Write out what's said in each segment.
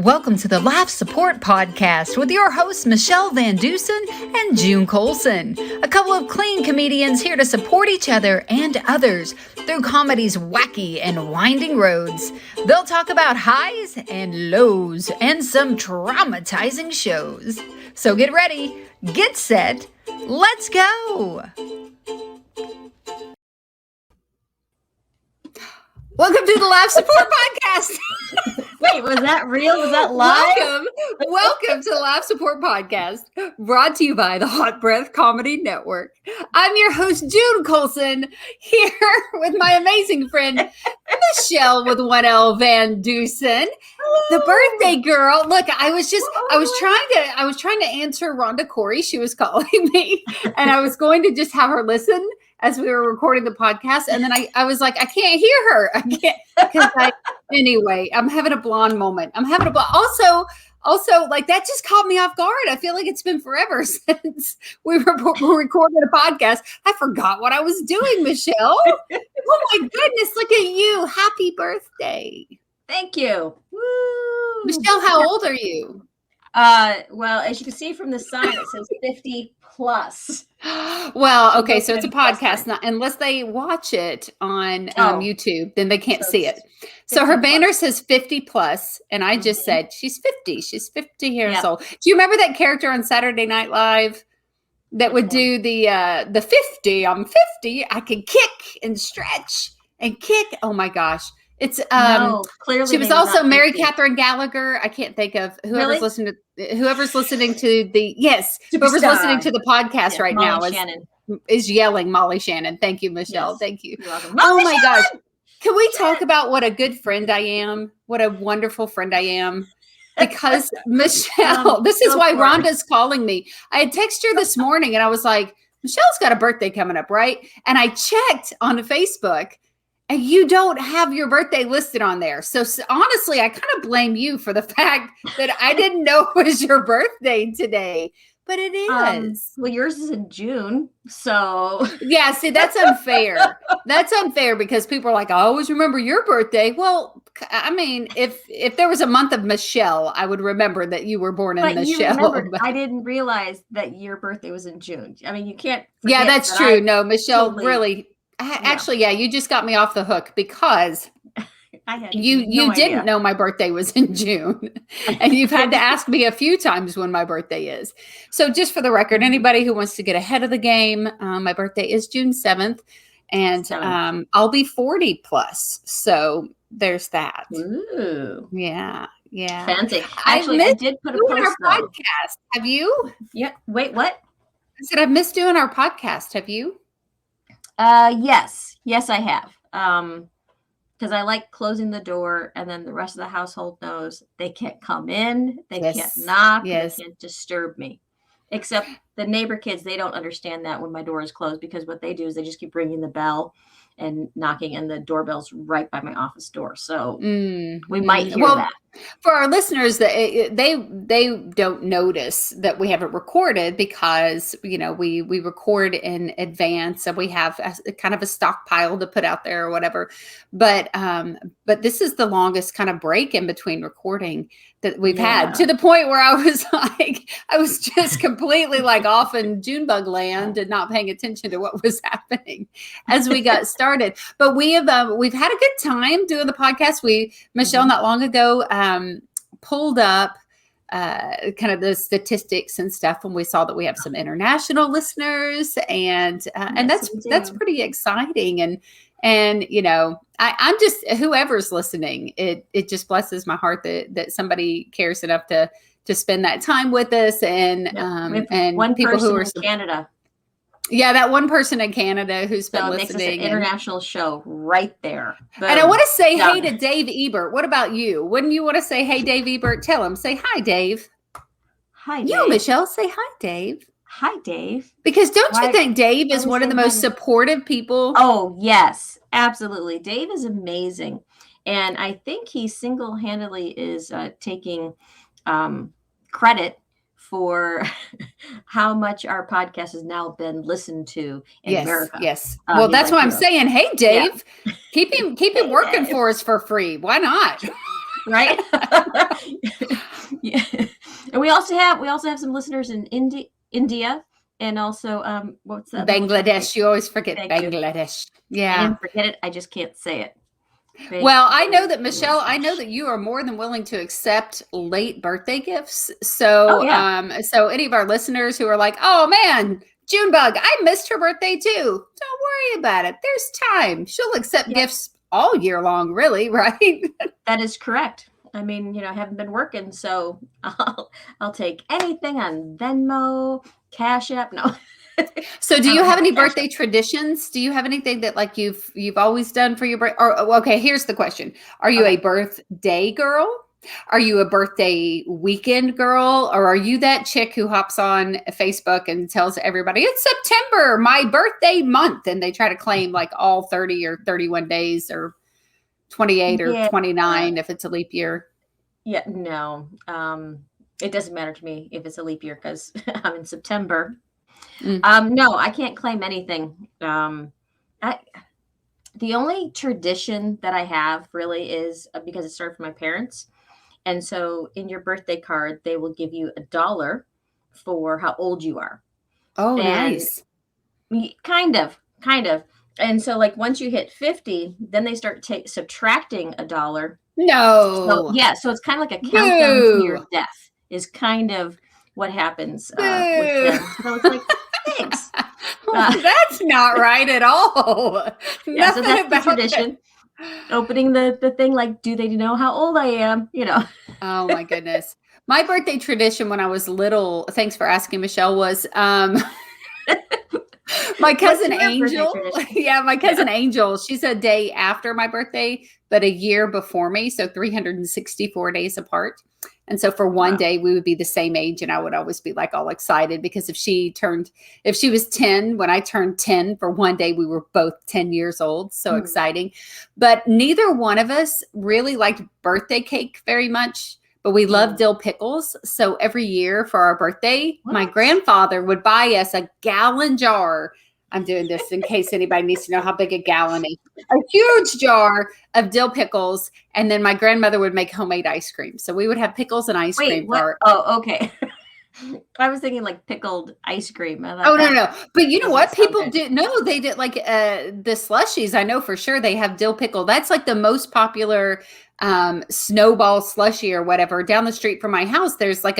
Welcome to the Life Support Podcast with your hosts, Michele VanDusen and June Colson. A couple of clean comedians here to support each other and others through comedy's wacky and winding roads. They'll talk about highs and lows and some traumatizing shows. So get ready, get set, let's go! Welcome to the Life Support Podcast. Wait, was that real? Was that live? Welcome to the Life Support Podcast, brought to you by the Hot Breath Comedy Network. I'm your host, June Colson, here with my amazing friend, Michele with 1L VanDusen, the birthday girl. Look, I was trying to answer Rhonda Corey. She was calling me, and I was going to just have her listen as we were recording the podcast. And then I was like, I can't hear her. I can't, anyway, I'm having a blonde moment. Also, like that just caught me off guard. I feel like it's been forever since we recorded a podcast. I forgot what I was doing, Michele. Oh my goodness, look at you. Happy birthday. Thank you. Woo. Michele, how old are you? Well, as you can see from the sign, it says 50 plus. Well, okay, so it's a podcast, not unless they watch it on YouTube, then they can't see it. So her banner says 50 plus, and I just said she's 50. She's 50 years old. Do you remember that character on Saturday Night Live that would do the 50? I'm 50. I can kick and stretch and kick. Oh my gosh. It's no, clearly she was also Mary Catherine Gallagher. I can't think of whoever's listening to the whoever's listening to the podcast right Molly now is yelling Molly Shannon. Thank you, Michele. Yes. Thank you. Oh my gosh. Can we talk about what a good friend I am? What a wonderful friend I am. Because Michele, this is why Rhonda's calling me. I had texted her this morning and I was like, Michelle's got a birthday coming up, right? And I checked on Facebook. And you don't have your birthday listed on there. So honestly, I kind of blame you for the fact that I didn't know it was your birthday today. But it is. Well, yours is in June. So yeah, see, that's unfair. That's unfair because people are like, I always remember your birthday. Well, I mean, if there was a month of Michele, I would remember that you were born in Michele. I didn't realize that your birthday was in June. I mean, you can't. Yeah, that's true. No, Michele really. Actually, yeah, you just got me off the hook because you didn't know my birthday was in June, and you've had to ask me a few times when my birthday is. So just for the record, anybody who wants to get ahead of the game, my birthday is June 7th, and I'll be 40 plus. So there's that. Ooh. Yeah. Fancy. Actually, I did put a post on our podcast. Have you? Yeah. Wait, what? I said, I've missed doing our podcast. Have you? Yes, I have. Because I like closing the door and then the rest of the household knows they can't come in, they can't knock, they can't disturb me. Except the neighbor kids, they don't understand that when my door is closed because what they do is they just keep ringing the bell and knocking, and the doorbell's right by my office door. So we might hear that. For our listeners, that they don't notice that we haven't recorded because we record in advance and we have a kind of a stockpile to put out there or whatever. But this is the longest kind of break in between recording that we've had, to the point where I was just completely like off in Junebug land and not paying attention to what was happening as we got started. But we've had a good time doing the podcast. Michele not long ago pulled up kind of the statistics and stuff, and we saw that we have some international listeners, and that's pretty exciting. And I'm just, whoever's listening, it just blesses my heart that somebody cares enough to spend that time with us, and one people who are in Canada. Yeah, that one person in Canada who's been listening. It makes us an international show right there. Boom. And I want to say hey to Dave Ebert. What about you? Wouldn't you want to say hey, Dave Ebert? Tell him. Say hi, Dave. Hi, Dave. You, Michele, say hi, Dave. Hi, Dave. Because don't you think Dave is one of the most supportive people? Oh, yes, absolutely. Dave is amazing. And I think he single-handedly is taking credit for how much our podcast has now been listened to in America. Yes. Well, that's why I'm saying, hey, Dave, keep him working for us for free. Why not? right? Yeah. And we also have some listeners in India, and also what's the other one? Bangladesh. You always forget Thank you. Bangladesh. I Yeah. didn't forget it. I just can't say it. Well, I know that, Michelle, I know that you are more than willing to accept late birthday gifts. Oh So, yeah. so any of our listeners who are like, oh man, Junebug, I missed her birthday too. Don't worry about it. There's time. She'll accept gifts all year long, really, right? That is correct. I mean, I haven't been working, so I'll take anything on Venmo, Cash App. No. So do you have any birthday traditions? Do you have anything that like you've always done for your birthday? Or okay, here's the question. Are you a birthday girl? Are you a birthday weekend girl? Or are you that chick who hops on Facebook and tells everybody it's September, my birthday month, and they try to claim like all 30 or 31 days or 28 or 29 if it's a leap year? Yeah, no. It doesn't matter to me if it's a leap year because I'm in September. No, I can't claim anything. The only tradition that I have really is because it started from my parents. And so in your birthday card, they will give you $1 for how old you are. Oh, nice. Kind of. And so like once you hit 50, then they start subtracting $1. No. So, yeah. So it's kind of like a countdown to your death is kind of what happens with them. So it's like, thanks. That's not right at all. Yeah, so that's the tradition. Opening the thing, like, do they know how old I am? Oh my goodness. My birthday tradition when I was little, thanks for asking, Michelle, was my cousin Angel. Yeah, my cousin Angel. She's a day after my birthday, but a year before me. So 364 days apart. And so for one day, we would be the same age. And I would always be like all excited because if she was 10, when I turned 10 for one day, we were both 10 years old. So exciting. But neither one of us really liked birthday cake very much. But we love dill pickles. So every year for our birthday, my grandfather would buy us a gallon jar. I'm doing this in case anybody needs to know how big a gallon is. A huge jar of dill pickles. And then my grandmother would make homemade ice cream. So we would have pickles and ice cream. Oh, okay. I was thinking like pickled ice cream. Oh, no. But you know what? People did. No, they did like the slushies. I know for sure they have dill pickle. That's like the most popular snowball slushie or whatever. Down the street from my house, there's like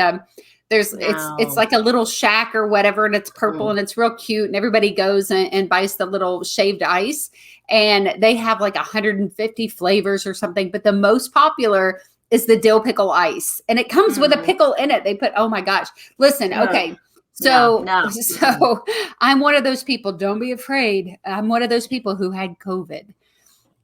it's like a little shack or whatever, and it's purple and it's real cute, and everybody goes and buys the little shaved ice, and they have like 150 flavors or something, but the most popular is the dill pickle ice, and it comes with a pickle in it. They put, oh my gosh, listen, okay. So I'm one of those people. Don't be afraid. I'm one of those people who had COVID,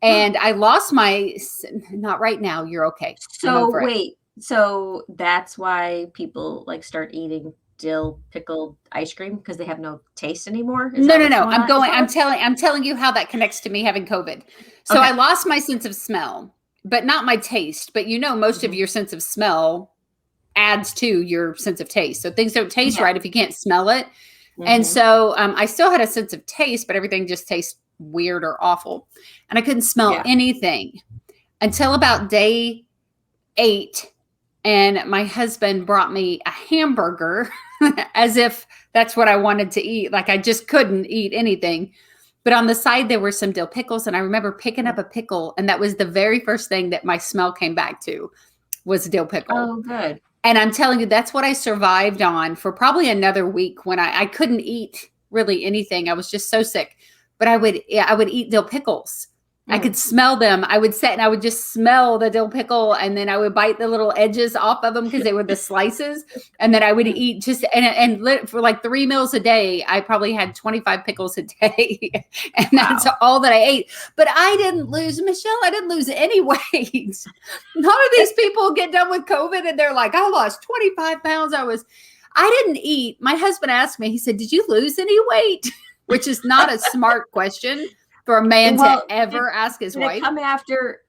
and I lost not right now. You're okay. So wait. So that's why people like start eating dill pickled ice cream because they have no taste anymore? No. I'm telling you how that connects to me having COVID. So I lost my sense of smell, but not my taste. But most of your sense of smell adds to your sense of taste. So things don't taste right if you can't smell it. And so I still had a sense of taste, but everything just tastes weird or awful. And I couldn't smell anything until about day 8. And my husband brought me a hamburger as if that's what I wanted to eat. Like I just couldn't eat anything. But on the side, there were some dill pickles. And I remember picking up a pickle. And that was the very first thing that my smell came back to was dill pickle. Oh, good. And I'm telling you, that's what I survived on for probably another week when I couldn't eat really anything. I was just so sick. But I would eat dill pickles. I could smell them. I would sit and I would just smell the dill pickle, and then I would bite the little edges off of them because they were the slices. And then I would eat and for like 3 meals a day. I probably had 25 pickles a day, and that's all that I ate. But I didn't lose, Michelle. I didn't lose any weight. None of these people get done with COVID and they're like, I lost 25 pounds. I didn't eat. My husband asked me. He said, "Did you lose any weight?" Which is not a smart question for a man to ever ask his wife. Come after,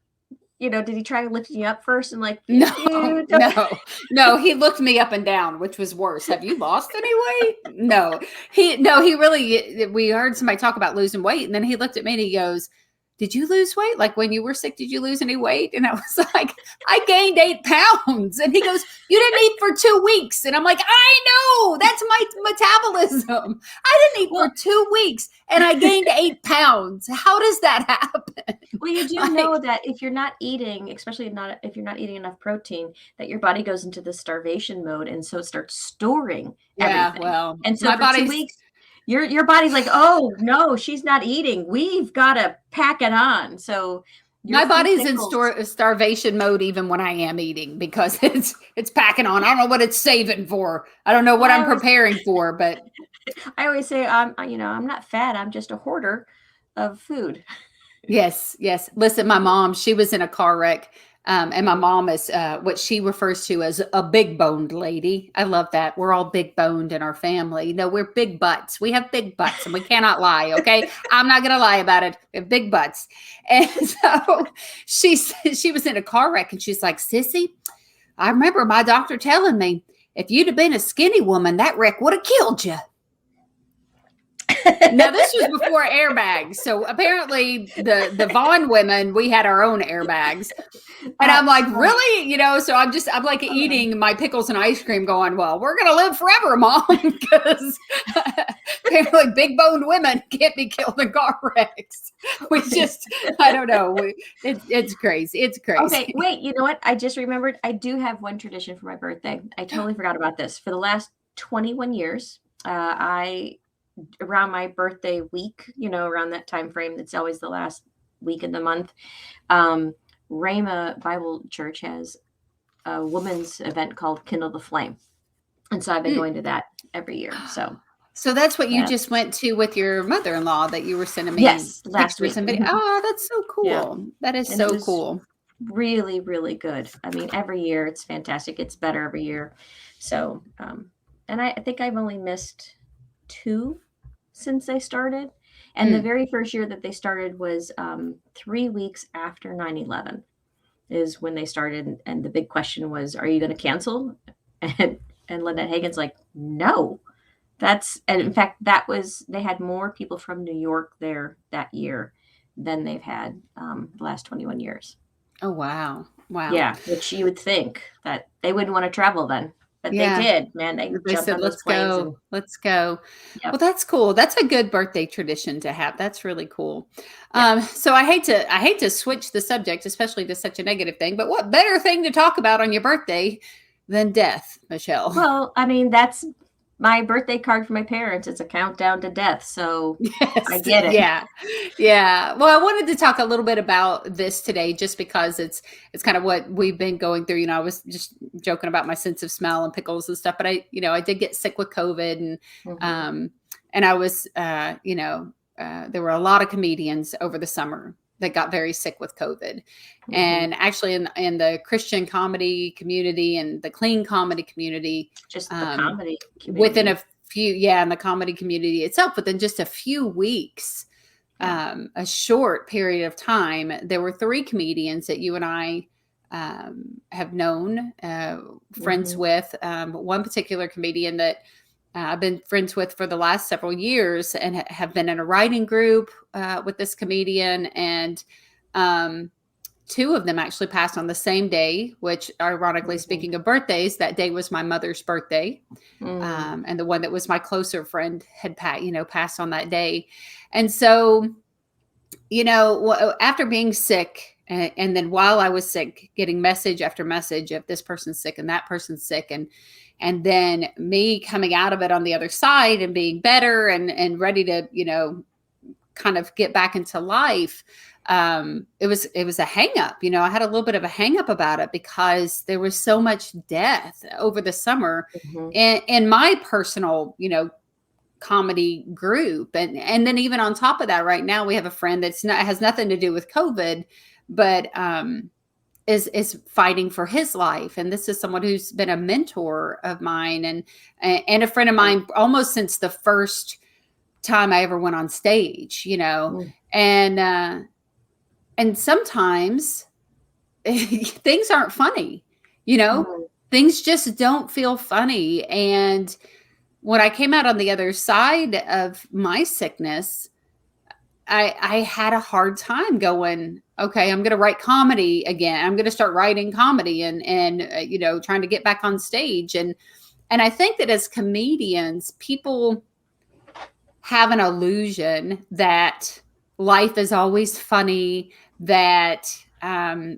did he try to lift you up first and like, no, he looked me up and down, which was worse. Have you lost any weight? No, we heard somebody talk about losing weight. And then he looked at me and he goes, did you lose weight? Like when you were sick, did you lose any weight? And I was like, I gained 8 pounds. And he goes, you didn't eat for 2 weeks. And I'm like, I know, that's my metabolism. I didn't eat for 2 weeks and I gained 8 pounds. How does that happen? Well, you do know that if you're not eating, especially not if you're not eating enough protein, that your body goes into the starvation mode, and so it starts storing everything. Well, and so for 2 weeks, your body's like, oh no, she's not eating. We've got to pack it on. So my body's in starvation mode even when I am eating, because it's packing on. I don't know what it's saving for. I don't know what I'm preparing for, but I always say, I'm not fat. I'm just a hoarder of food. Yes. Listen, my mom, she was in a car wreck. And my mom is what she refers to as a big boned lady. I love that. We're all big boned in our family. No, we're big butts. We have big butts and we cannot lie. Okay. I'm not going to lie about it. We have big butts. And so she was in a car wreck and she's like, Sissy, I remember my doctor telling me if you'd have been a skinny woman, that wreck would have killed you. Now, this was before airbags. So apparently the Vaughn women, we had our own airbags. And I'm like, really? So I'm like eating my pickles and ice cream going, well, we're going to live forever, Mom, because apparently big boned women can't be killed in car wrecks. We just, I don't know. It's crazy. It's crazy. Okay, wait, you know what? I just remembered I do have one tradition for my birthday. I totally forgot about this. For the last 21 years, around my birthday week, around that time frame, that's always the last week of the month, Rhema Bible Church has a women's event called Kindle the Flame. And so I've been going to that every year. So that's what you just went to with your mother-in-law that you were sending me. Yes, last week. Oh, that's so cool. Yeah. That is so cool. Really, really good. I mean, every year it's fantastic. It's better every year. So, and I think I've only missed 2 since they started. And the very first year that they started was 3 weeks after 9/11 is when they started. And the big question was, are you going to cancel? And Lynette Hagen's like, no. And in fact, they had more people from New York there that year than they've had the last 21 years. Oh, wow. Yeah, which you would think that they wouldn't want to travel then. But they did, man. They said, let's go. Let's go. Yep. Well, that's cool. That's a good birthday tradition to have. That's really cool. Yep. So I hate to switch the subject, especially to such a negative thing, but what better thing to talk about on your birthday than death, Michele? Well, I mean, that's my birthday card for my parents. It's a countdown to death. So yes, I get it. Yeah. Well, I wanted to talk a little bit about this today, just because it's kind of what we've been going through. I was just joking about my sense of smell and pickles and stuff, but I did get sick with COVID, and I was, there were a lot of comedians over the summer that got very sick with COVID. And actually in the Christian comedy community and the clean comedy community, just the comedy community. Within a few, in the comedy community itself, within just a few weeks, a short period of time, there were 3 comedians that you and I have known, friends with, one particular comedian that I've been friends with for the last several years, and have been in a writing group with this comedian. And 2 of them actually passed on the same day, which, ironically, speaking of birthdays, that day was my mother's birthday. And the one that was my closer friend had passed on that day. And so, after being sick, and then while I was sick, getting message after message of this person's sick and that person's sick, and then me coming out of it on the other side and being better and ready to, kind of get back into life. It was a hang up. I had a little bit of a hang up about it because there was so much death over the summer in my personal, comedy group. And then even on top of that, right now we have a friend has nothing to do with COVID, but, is fighting for his life. And this is someone who's been a mentor of mine and a friend of mine almost since the first time I ever went on stage, and sometimes things aren't funny, things just don't feel funny. And when I came out on the other side of my sickness, I had a hard time going, okay, I'm going to write comedy again. I'm going to start writing comedy and trying to get back on stage. And I think that as comedians, people have an illusion that life is always funny, that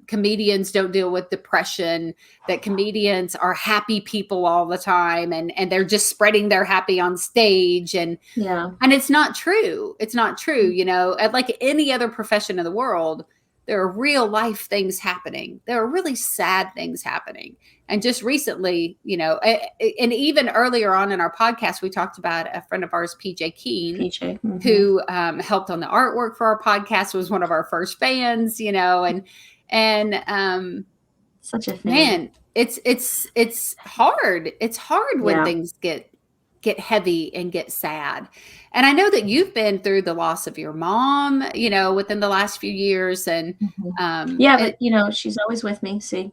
comedians don't deal with depression, that comedians are happy people all the time, and they're just spreading their happy on stage. And it's not true. It's not true. Like any other profession in the world, there are real life things happening. There are really sad things happening. And just recently, and even earlier on in our podcast, we talked about a friend of ours, PJ Keene, mm-hmm. who helped on the artwork for our podcast, was one of our first fans, and such a fan. Man, it's hard. It's hard when things get heavy and get sad. And I know that you've been through the loss of your mom, within the last few years. And but she's always with me. See.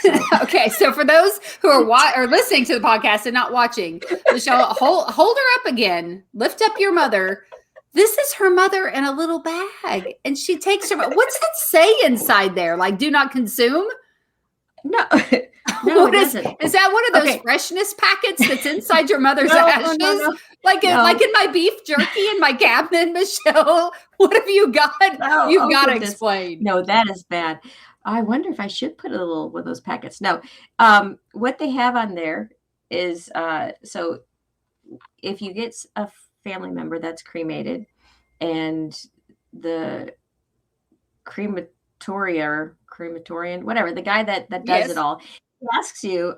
So. Okay, so for those who are listening to the podcast and not watching, Michelle, hold her up again. Lift up your mother. This is her mother in a little bag, and she takes her. What's that say inside there? Like, do not consume? No, it isn't. Is that one of those freshness packets that's inside your mother's ashes? No. Like in my beef jerky in my cabinet, Michelle? What have you got? You've got to explain. No, that is bad. I wonder if I should put a little with those packets. No, what they have on there is so if you get a family member that's cremated, and the crematorian, whatever, the guy that does it all, he asks you,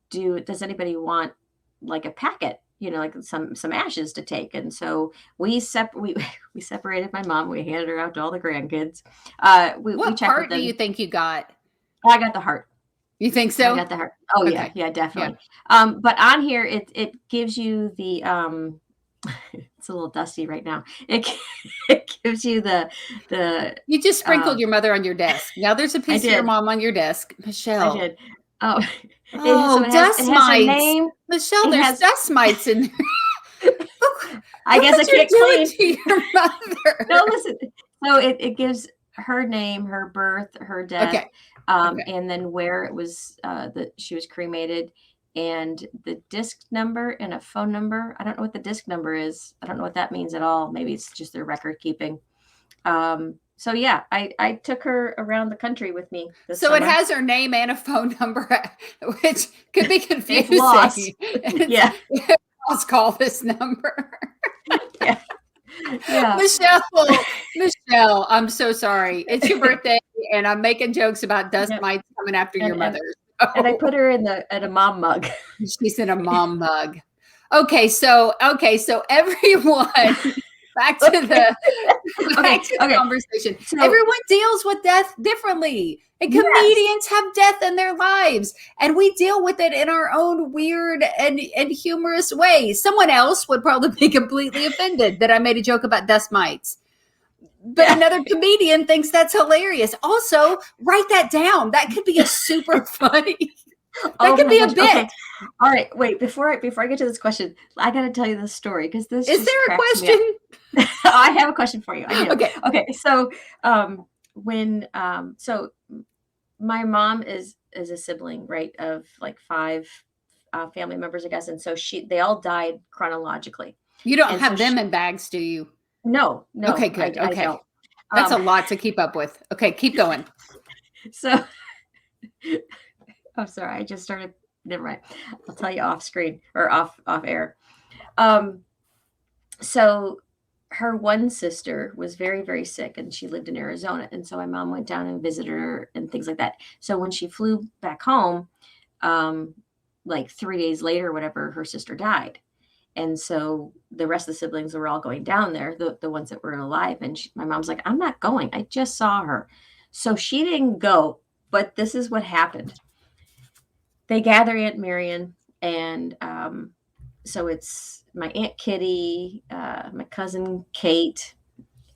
does anybody want like a packet, like some ashes to take? And so we separated my mom. We handed her out to all the grandkids. What part do you think you got? I got the heart. You think so? I got the heart. Oh, okay. Yeah, definitely. Yeah. But on here, it gives you the it's a little dusty right now. It gives you the. You just sprinkled your mother on your desk. Now there's a piece of your mom on your desk, Michelle. I did. Oh, dust mites. Michelle, there's dust mites in there. I guess I can't explain to your mother. No, listen. So it gives her name, her birth, her death, and then where it was that she was cremated, and the disc number and a phone number. I don't know what the disc number is. I don't know what that means at all. Maybe it's just their record keeping. So yeah, I took her around the country with me. So it has her name and a phone number, which could be confusing. Yeah. Let's call this number. Yeah. Michelle, I'm so sorry. It's your birthday, and I'm making jokes about dust mites coming after your mother. And I put her at a mom mug. She's in a mom mug. Okay, so everyone, back to the conversation. So, everyone deals with death differently. And comedians have death in their lives, and we deal with it in our own weird and humorous way. Someone else would probably be completely offended that I made a joke about dust mites. But another comedian thinks that's hilarious. Also, write that down. That could be a super funny. That could be a bit. Okay. All right, wait. Before I get to this question, I got to tell you this story because this is there a question? I have a question for you. I do. Okay. So, so my mom is a sibling, right, of like 5 family members, I guess, and so they all died chronologically. You don't have them in bags, do you? No. Okay, good. Okay. I don't. That's a lot to keep up with. Okay, keep going. So, I'm sorry. I just started. Never mind. I'll tell you off screen or off air. So her one sister was very, very sick, and she lived in Arizona. And so my mom went down and visited her and things like that. So when she flew back home, like 3 days later, whatever, her sister died. And so the rest of the siblings were all going down there, the ones that were alive. And my mom's like, I'm not going. I just saw her. So she didn't go. But this is what happened. They gather Aunt Marion. And so it's my Aunt Kitty, my cousin Kate,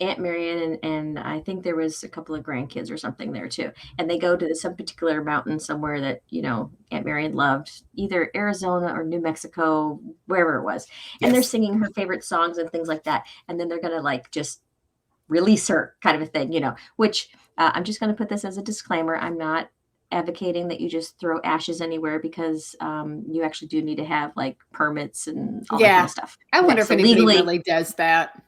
Aunt Marion and I think there was a couple of grandkids or something there too. And they go to some particular mountain somewhere that, Aunt Marion loved, either Arizona or New Mexico, wherever it was. And they're singing her favorite songs and things like that. And then they're going to like just release her kind of a thing, which I'm just going to put this as a disclaimer. I'm not advocating that you just throw ashes anywhere because you actually do need to have like permits and all that kind of stuff. I wonder if anybody really does that.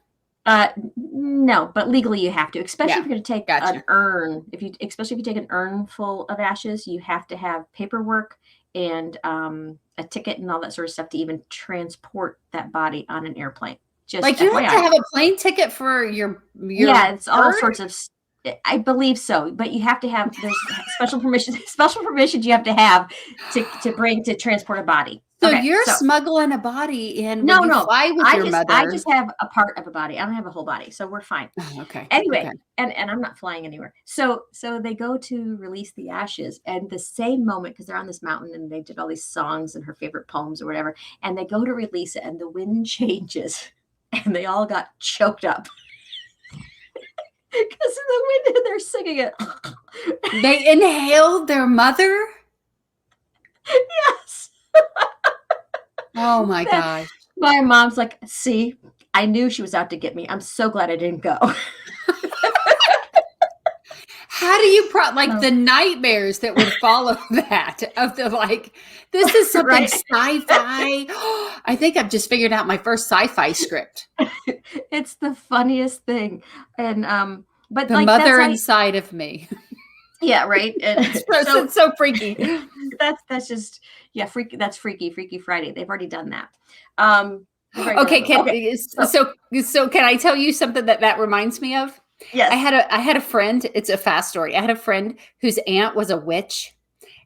No, but legally you have to, especially if you're going to take Gotcha. an urn. Especially if you take an urn full of ashes, you have to have paperwork and a ticket and all that sort of stuff to even transport that body on an airplane. Just like you FYI. Have to have a plane ticket for your it's all sorts of. I believe so, but you have to have there's special permissions you have to have to transport a body. So you're smuggling a body in when you fly with your mother. I just have a part of a body. I don't have a whole body, so we're fine. Oh, okay. Anyway, and I'm not flying anywhere. So they go to release the ashes, and the same moment, because they're on this mountain and they did all these songs and her favorite poems or whatever, and they go to release it, and the wind changes, and they all got choked up. Because of the wind, and they're singing it. They inhaled their mother? Yes. Oh my gosh. My mom's like, see, I knew she was out to get me. I'm so glad I didn't go. How do you the nightmares that would follow that of the this is something sci-fi. I think I've just figured out my first sci-fi script. It's the funniest thing. And but the mother inside of me. Yeah, right. It's so freaky. That's just freaky. That's Freaky Friday. They've already done that. Okay. So can I tell you something that reminds me of? Yes. I had a friend. It's a fast story. I had a friend whose aunt was a witch,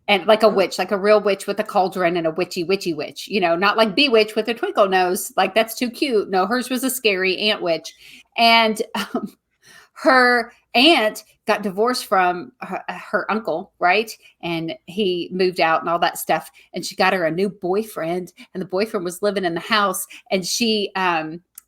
and like a witch, like a real witch with a cauldron and a witchy witch. Not like Bewitch with a twinkle nose. Like that's too cute. No, hers was a scary aunt witch, and her aunt got divorced from her uncle, right? And he moved out and all that stuff. And she got her a new boyfriend, and the boyfriend was living in the house. And she,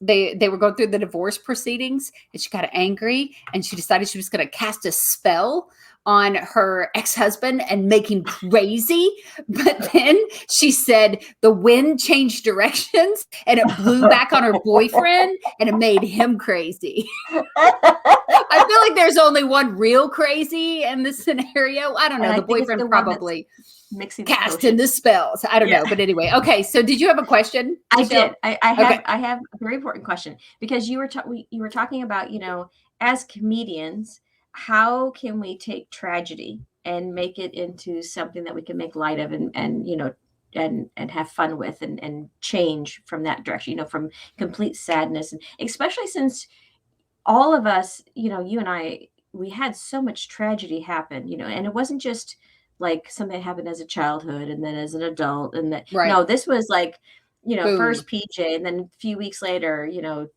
they were going through the divorce proceedings, and she got angry, and she decided she was going to cast a spell on her ex-husband and make him crazy. But then she said the wind changed directions and it blew back on her boyfriend and it made him crazy. I feel like there's only one real crazy in this scenario. I don't know. The boyfriend probably casting the spells. I don't know. But anyway. Okay. So did you have a question? Michelle? I did. I have a very important question, because you were talking about, as comedians, how can we take tragedy and make it into something that we can make light of and have fun with and change from that direction, from complete sadness, and especially since all of us, you and I, we had so much tragedy happen, and it wasn't just like something that happened as a childhood and then as an adult, and that no, this was like, boom. First PJ, and then a few weeks later,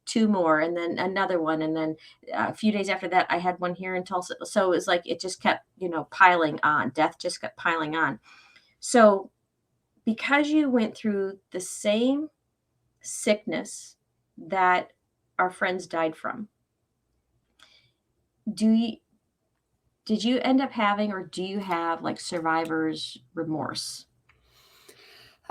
2 more, and then another one, and then a few days after that, I had one here in Tulsa. So it was like it just kept, piling on. Death just kept piling on. So because you went through the same sickness that our friends died from, did you end up having, or do you have like survivor's remorse?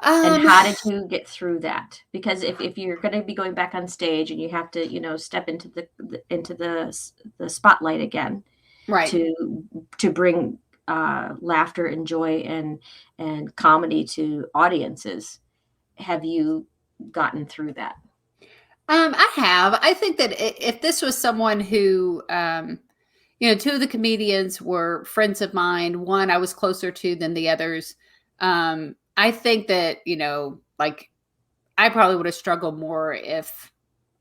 And how did you get through that? Because if you're going to be going back on stage and you have to, step into the spotlight again, right, to bring laughter and joy and comedy to audiences, have you gotten through that? I have. I think that if this was someone who, 2 of the comedians were friends of mine, one I was closer to than the others. I think that, I probably would have struggled more if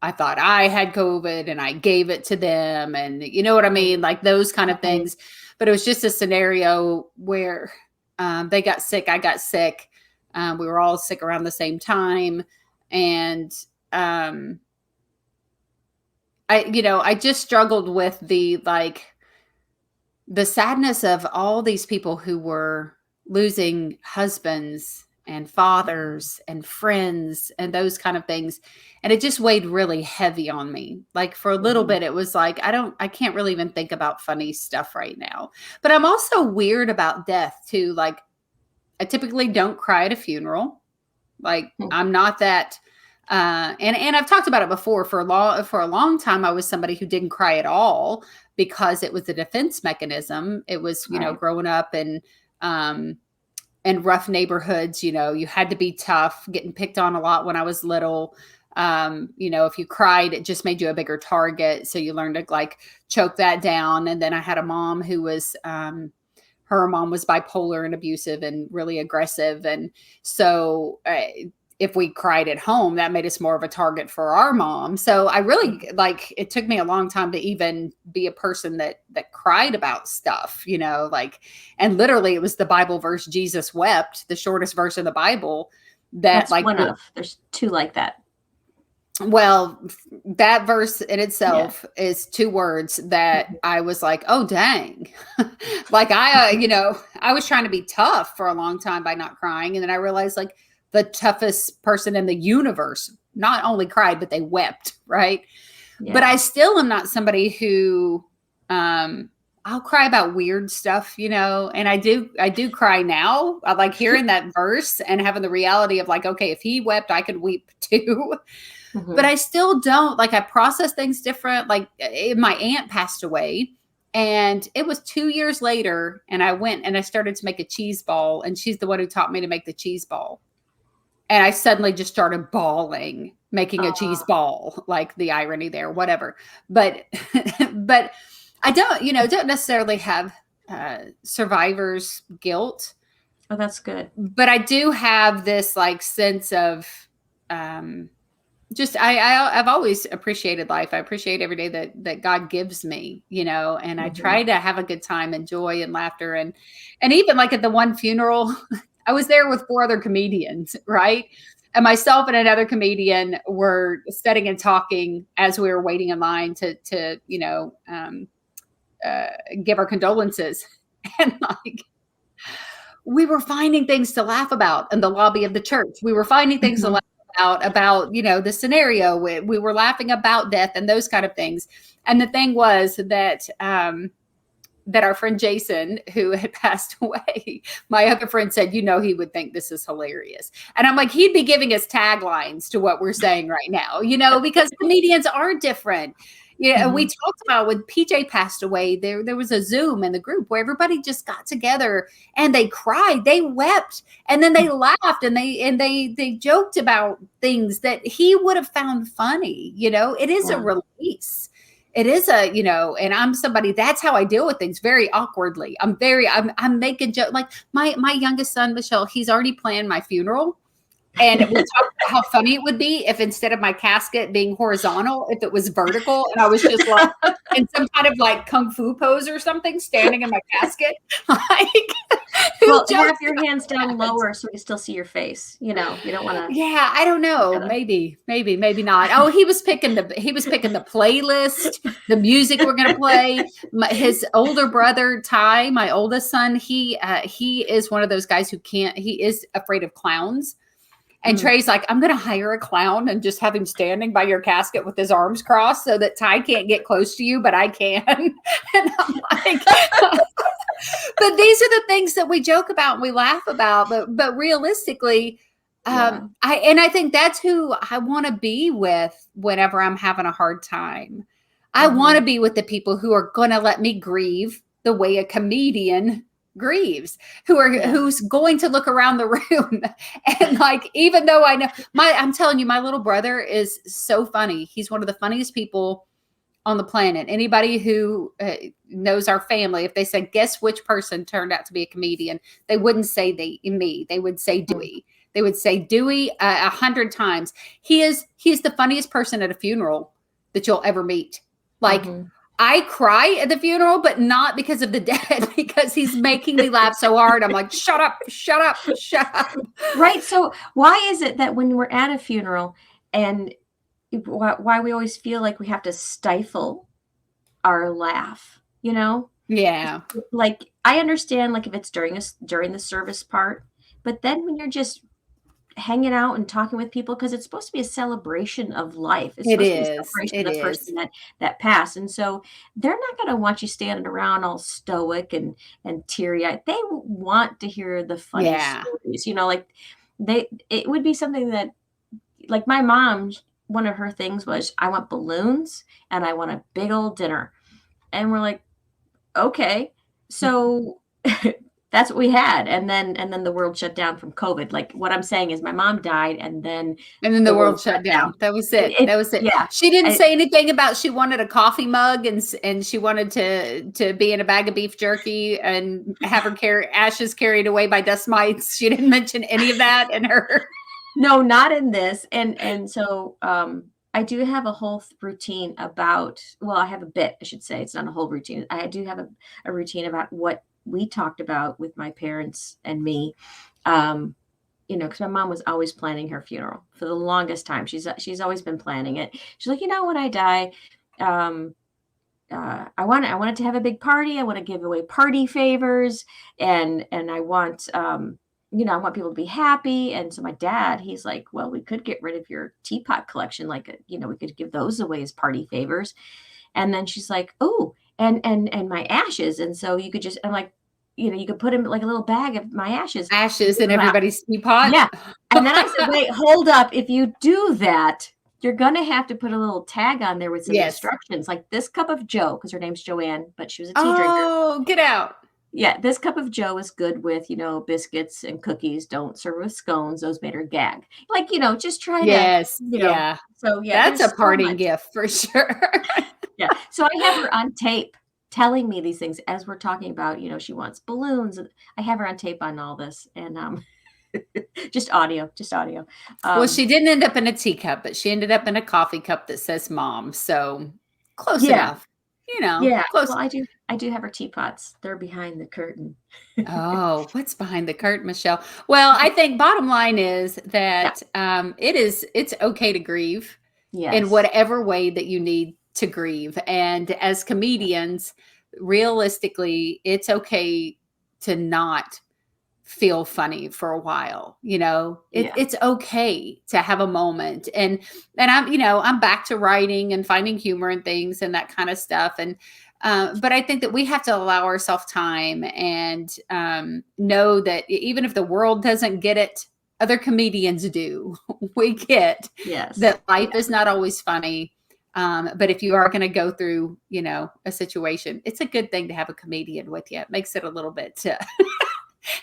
I thought I had COVID and I gave it to them, and you know what I mean? Like those kind of things. But it was just a scenario where they got sick, I got sick. We were all sick around the same time. And I just struggled with the sadness of all these people who were losing husbands and fathers and friends and those kind of things. And it just weighed really heavy on me. Like for a little bit, it was like, I can't really even think about funny stuff right now. But I'm also weird about death too. Like I typically don't cry at a funeral. Like I'm not that, and I've talked about it before. For a long time, I was somebody who didn't cry at all because it was a defense mechanism. It was, growing up in rough neighborhoods, you had to be tough, getting picked on a lot when I was little. If you cried, it just made you a bigger target. So you learned to like choke that down. And then I had a mom who was, her mom was bipolar and abusive and really aggressive. And so if we cried at home, that made us more of a target for our mom. So I really it took me a long time to even be a person that cried about stuff, and literally it was the Bible verse, Jesus wept, the shortest verse in the Bible. That's one of, there's two like that. Well, that verse in itself is two words that I was like, oh, dang. Like I was trying to be tough for a long time by not crying. And then I realized like the toughest person in the universe not only cried, but they wept. Right. Yeah. But I still am not somebody who, I'll cry about weird stuff, and I do cry now. I like hearing that verse and having the reality of like, okay, if he wept, I could weep too. But I still don't like, I process things different. Like my aunt passed away and it was 2 years later and I went and I started to make a cheese ball and she's the one who taught me to make the cheese ball. And I suddenly just started bawling, making a cheese ball, like the irony there, whatever. But I don't necessarily have survivor's guilt. Oh, that's good. But I do have this like sense of, just I've always appreciated life. I appreciate every day that God gives me, and I try to have a good time and joy and laughter. And even like at the one funeral, I was there with 4 other comedians, right? And myself and another comedian were sitting and talking as we were waiting in line to give our condolences. And like, we were finding things to laugh about in the lobby of the church. We were finding things to laugh about the scenario. We were laughing about death and those kind of things. And the thing was that that our friend Jason, who had passed away, my other friend said, he would think this is hilarious. And I'm like, he'd be giving us taglines to what we're saying right now, because comedians are different. Yeah, we talked about when PJ passed away, there was a Zoom in the group where everybody just got together and they cried, they wept, and then they laughed and they joked about things that he would have found funny. It is a release. It is and I'm somebody, that's how I deal with things, very awkwardly. I'm making jokes. Like my youngest son, Michele, he's already planned my funeral. And we talked about how funny it would be if instead of my casket being horizontal, if it was vertical and I was just like in some kind of like kung fu pose or something, standing in my casket. Well, have your hands down lower so we can still see your face. You don't want to. Yeah, I don't know. Maybe not. Oh, he was picking the playlist, the music we're gonna play. His older brother Ty, my oldest son, he is one of those guys he is afraid of clowns. And Trey's like, I'm going to hire a clown and just have him standing by your casket with his arms crossed so that Ty can't get close to you, but I can. And I'm like, but these are the things that we joke about and we laugh about. But realistically, I think that's who I want to be with whenever I'm having a hard time. I want to be with the people who are going to let me grieve the way a comedian grieves, who's going to look around the room and like, even though I know I'm telling you, my little brother is so funny. He's one of the funniest people on the planet. Anybody who knows our family, if they said, guess which person turned out to be a comedian, they wouldn't say me. They would say Dewey. They would say Dewey 100 times. He's the funniest person at a funeral that you'll ever meet. Like, I cry at the funeral, but not because of the dead, because he's making me laugh so hard. I'm like, shut up. Right. So why is it that when we're at a funeral and why we always feel like we have to stifle our laugh, Yeah. Like, I understand, like, if it's during the service part, but then when you're just hanging out and talking with people, because it's supposed to be a celebration of life. It's It supposed to be a is. celebration It of the is. person that passed. And so they're not going to want you standing around all stoic and teary-eyed. They want to hear the funny Yeah. stories. Like it would be something that, like my mom, one of her things was, I want balloons and I want a big old dinner. And we're like, okay. So that's what we had. And then the world shut down from COVID. Like, what I'm saying is my mom died and then And then the the world world shut shut down. down. That was it. That was it. Yeah. She didn't say anything about she wanted a coffee mug and she wanted to be in a bag of beef jerky and have her ashes carried away by dust mites. She didn't mention any of that in her. No, not in this. And so I do have a whole routine about, well, I have a bit, I should say. It's not a whole routine. I do have a routine about what we talked about with my parents and me. Because my mom was always planning her funeral for the longest time. She's always been planning it. She's like, when I die, I wanted to have a big party. I want to give away party favors, and I want I want people to be happy. And so my dad, he's like, well, we could get rid of your teapot collection, like we could give those away as party favors. And then she's like, oh, and my ashes, and so you could just, I'm like, you could put in like a little bag of my ashes In everybody's teapot. Yeah. And then I said, wait, hold up. If you do that, you're going to have to put a little tag on there with some instructions, like this cup of Joe, because her name's Joanne, but she was a tea drinker. Oh, get out. Yeah. This cup of Joe is good with, biscuits and cookies. Don't serve with scones. Those made her gag. Like, just try to, Yeah. So yeah. That's a parting gift for sure. Yeah. So I have her on tape telling me these things as we're talking about, she wants balloons. I have her on tape on all this, and just audio. Well, she didn't end up in a teacup, but she ended up in a coffee cup that says mom. So close enough, Yeah. close. Well, I do have her teapots. They're behind the curtain. Oh, what's behind the curtain, Michelle? Well, I think bottom line is that it's okay to grieve in whatever way that you need to grieve. And as comedians, realistically, it's okay to not feel funny for a while. It's okay to have a moment. And I'm back to writing and finding humor and things and that kind of stuff. And but I think that we have to allow ourselves time and know that even if the world doesn't get it, other comedians do. We get that life is not always funny. But if you are going to go through, a situation, it's a good thing to have a comedian with you. It makes it a little bit,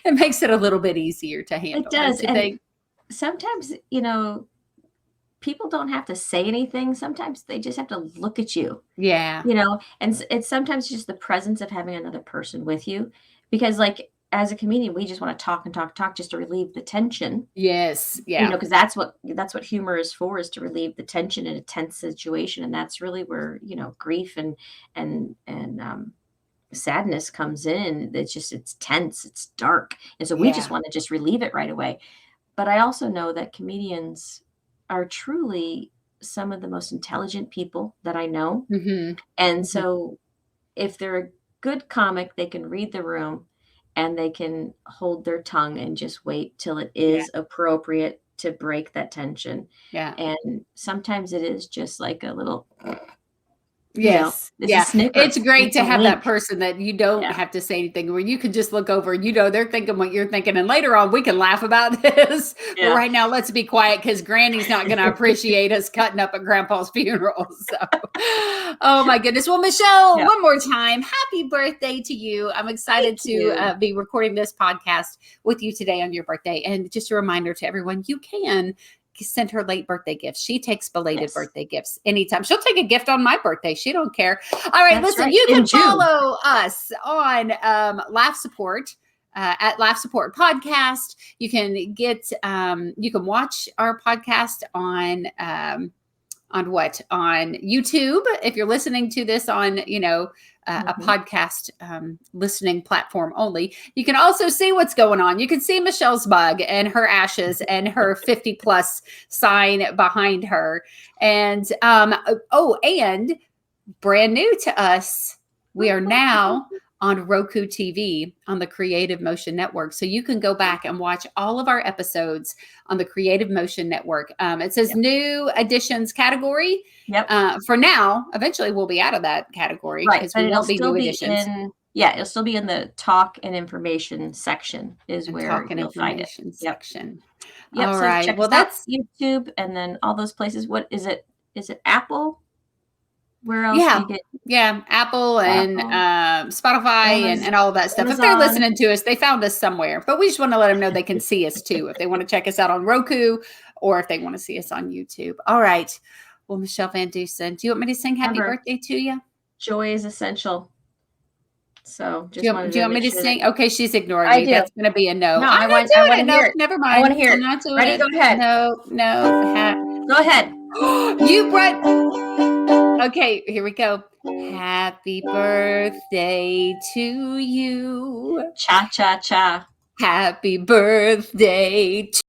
it makes it a little bit easier to handle. It does. And sometimes, people don't have to say anything. Sometimes they just have to look at you. Yeah. And it's sometimes just the presence of having another person with you, because like, as a comedian, we just want to talk and talk just to relieve the tension. Yes. Yeah. Because that's what humor is for, is to relieve the tension in a tense situation. And that's really where, grief and sadness comes in. It's tense, it's dark. And so we just want to just relieve it right away. But I also know that comedians are truly some of the most intelligent people that I know. Mm-hmm. And so if they're a good comic, they can read the room and they can hold their tongue and just wait till it is appropriate to break that tension. Yeah. And sometimes it is just like a little, yes. It's great to have that person that you don't have to say anything, where you can just look over and they're thinking what you're thinking, and later on we can laugh about this. But right now, let's be quiet because Granny's not going to appreciate us cutting up at Grandpa's funeral. So, oh my goodness. Well, Michelle, one more time, happy birthday to you. I'm excited to be recording this podcast with you today on your birthday. And just a reminder to everyone, you can send her late birthday gifts. She takes belated birthday gifts anytime. She'll take a gift on my birthday. She don't care. All right, listen, you can follow us on Laugh Support at Laugh Support Podcast. You can get you can watch our podcast on YouTube. If you're listening to this on, a podcast listening platform only, you can also see what's going on. You can see Michelle's mug and her ashes and her 50 plus sign behind her. And, and brand new to us, we are now on Roku TV on the Creative Motion Network. So you can go back and watch all of our episodes on the Creative Motion Network. It says new additions category. Yep. For now, eventually we'll be out of that category because we won't be new additions. It'll still be in the talk and information section is where talk and you'll find it. information section. Yep. All So right. check Well, us out, that's YouTube and then all those places. What is it? Is it Apple? Where else do you get? Yeah, Apple and Spotify and all of that stuff. Amazon. If they're listening to us, they found us somewhere. But we just want to let them know they can see us too if they want to check us out on Roku or if they want to see us on YouTube. All right. Well, Michele VanDusen, do you want me to sing happy birthday to you? Joy is essential. So just do you want me to sing? Okay, she's ignoring me. Do. That's going to be a no. No, I'm not doing it. No, never mind. I want to hear it. Ready? Go ahead. No. Go ahead. You brought. Okay, here we go. Happy birthday to you. Cha cha cha. Happy birthday to